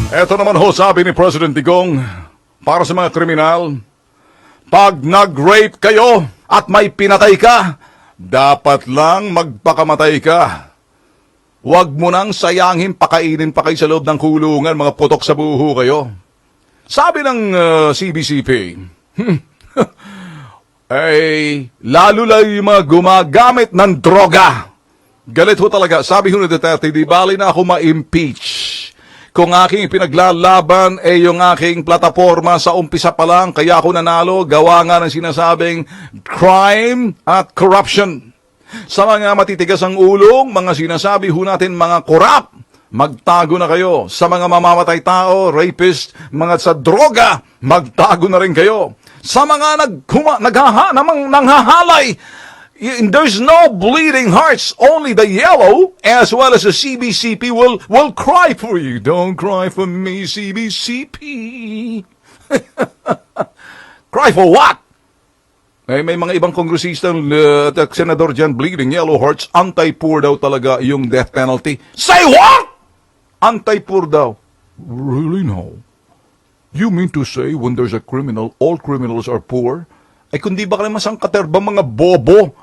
Eto naman ho, sabi ni President Digong, para sa mga kriminal, pag nag-rape kayo at may pinatay ka, dapat lang magpakamatay ka. Huwag mo nang sayangin pakainin pa kayo sa loob ng kulungan, mga putok sa buho kayo. Sabi ng CBCP, ay lalo lang yung mga gumagamit ng droga. Galit ho talaga. Sabi ho ni Duterte, di bali na ako ma-impeach. Kung aking pinaglalaban yung aking plataforma sa umpisa pa lang, kaya ako nanalo, gawa nga ng sinasabing crime at corruption. Sa mga matitigas ang ulong, mga sinasabi ho natin mga korap, magtago na kayo. Sa mga mamamatay tao, rapist, mga sa droga, magtago na rin kayo. Sa mga nanghahalay, there's no bleeding hearts. Only the yellow, as well as the CBCP, will cry for you. Don't cry for me, CBCP. Cry for what? May mga ibang kongresistang senador dyan, bleeding yellow hearts, anti-poor daw talaga yung death penalty. Say what? Anti-poor daw. Really no? You mean to say when there's a criminal, all criminals are poor? Ay kundi ba kayo masangkaterbang mga bobo?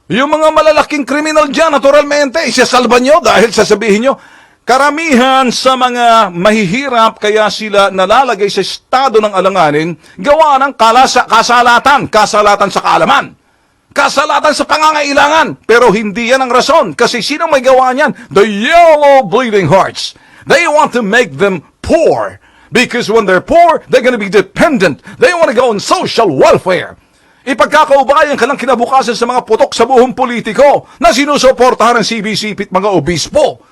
Yung mga malalaking kriminal dyan, naturalmente, isasalba nyo dahil sasabihin nyo, karamihan sa mga mahihirap kaya sila nalalagay sa estado ng alanganin, gawa ng kasalatan sa kaalaman, kasalatan sa pangangailangan. Pero hindi yan ang rason, kasi sino may gawa niyan? The yellow bleeding hearts. They want to make them poor, because when they're poor, they're going to be dependent. They want to go on social welfare. Ipagkakaubayan ka ng kinabukasan sa mga putok sa buhong politiko na sinusuportahan ng CBCP at mga obispo.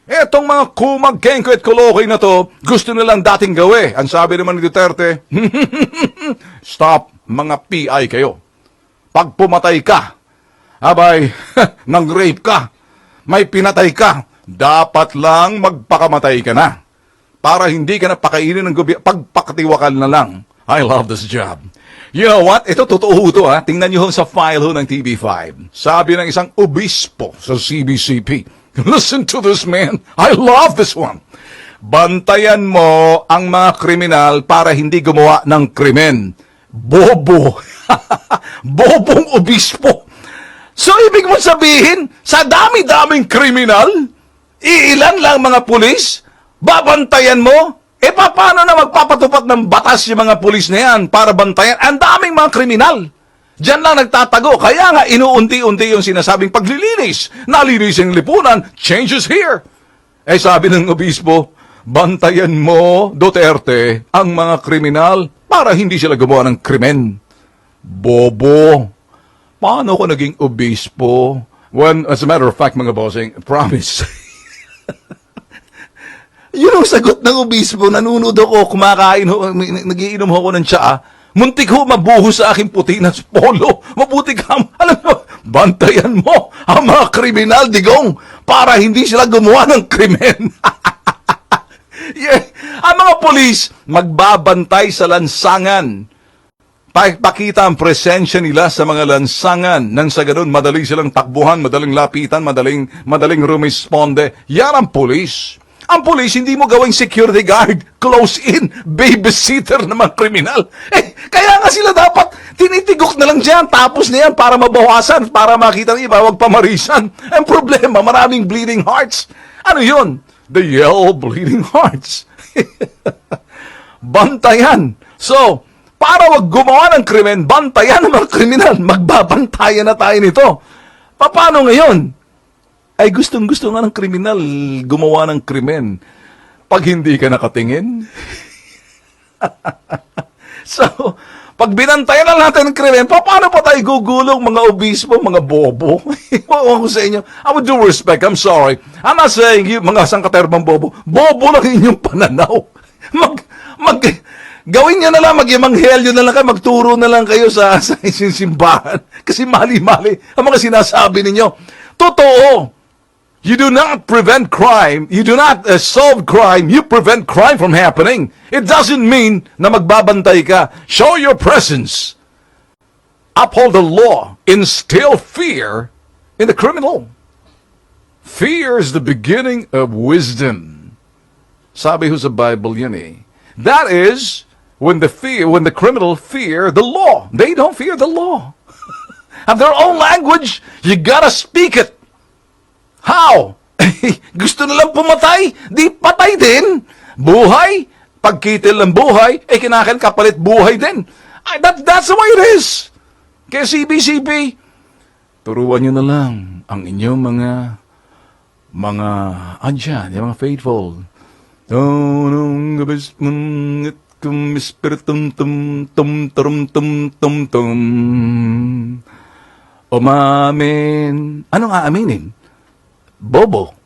Etong mga kumag-kengko at kolokoy na to, gusto nilang dating gawi. Ang sabi naman ni Duterte, stop, mga PI kayo. Pag pumatay ka, abay, nang rape ka, may pinatay ka, dapat lang magpakamatay ka na. Para hindi ka na pakainin ng gobyerno, pagpakatiwakal na lang. I love this job. You know what? Ito totoo ito ha. Tingnan nyo sa file ho ng TV5. Sabi ng isang obispo sa CBCP. Listen to this man. I love this one. Bantayan mo ang mga kriminal para hindi gumawa ng krimen. Bobo. Bobong obispo. So ibig mo sabihin, sa dami-daming kriminal, iilan lang mga pulis, babantayan mo? Paano na magpapatupad ng batas yung mga pulis na yan para bantayan? Ang daming mga kriminal. Diyan lang nagtatago. Kaya nga inuunti-unti yung sinasabing paglilinis. Nalinis yung lipunan. Changes here. Sabi ng obispo, bantayan mo, Duterte, ang mga kriminal para hindi sila gumawa ng krimen. Bobo. Paano ko naging obispo? When, as a matter of fact, mga bossing, promise. Yun ang sagot ng obispo, nanunod ako, kumakain ho, nagiinom ako ng tsaa, muntik ho mabuhos sa aking puti na polo, mabuti ka, alam mo, bantayan mo ang mga kriminal, Digong, para hindi sila gumawa ng krimen. Yeah. Ang mga polis, magbabantay sa lansangan. Pakita ang presensya nila sa mga lansangan, nang sa ganun, madali silang takbuhan, madaling lapitan, madaling rumisponde. Yan ang polis. Ang pulis, hindi mo gawing security guard, close-in, babysitter ng mga kriminal. Kaya nga sila dapat, tinitigok na lang dyan, tapos na yan para mabawasan, para makita ng iba, wag pamarisan. Ang problema, maraming bleeding hearts. Ano yun? The yellow bleeding hearts. Bantayan. So, para wag gumawa ng krimen, bantayan ng mga kriminal. Magbabantayan na tayo nito. Paano ngayon? Ay gustong-gusto nga ng kriminal gumawa ng krimen pag hindi ka nakatingin. So, pag binantayan na natin ng krimen, paano pa tayo gugulong mga obispo, mga bobo? Ewan ko sa inyo. I would do respect, I'm sorry. I'm not saying you, mga sangkaterbang bobo. Bobo lang inyong pananaw. Gawin nyo na lang, mag-emanghelyo na lang kayo, magturo na lang kayo sa simbahan. Kasi mali-mali ang mga sinasabi ninyo. Totoo. You do not prevent crime. You do not solve crime. You prevent crime from happening. It doesn't mean na magbabantay ka. Show your presence. Uphold the law. Instill fear in the criminal. Fear is the beginning of wisdom. Sabi ho sa Bible yan eh. That is when the criminal fear the law. They don't fear the law. Have their own language, you gotta speak it. How? Gusto nilang pumatay, di patay din. Buhay, pagkitil ng buhay, kinakain kapalit buhay din. That's the way it is. Kaya CB, turuan nyo na lang ang inyong mga andyan, yung mga faithful. Tonong gabis mungit kum espiritum tum tum tum tum tum tum. Umamin. Anong aaminin? Bobo.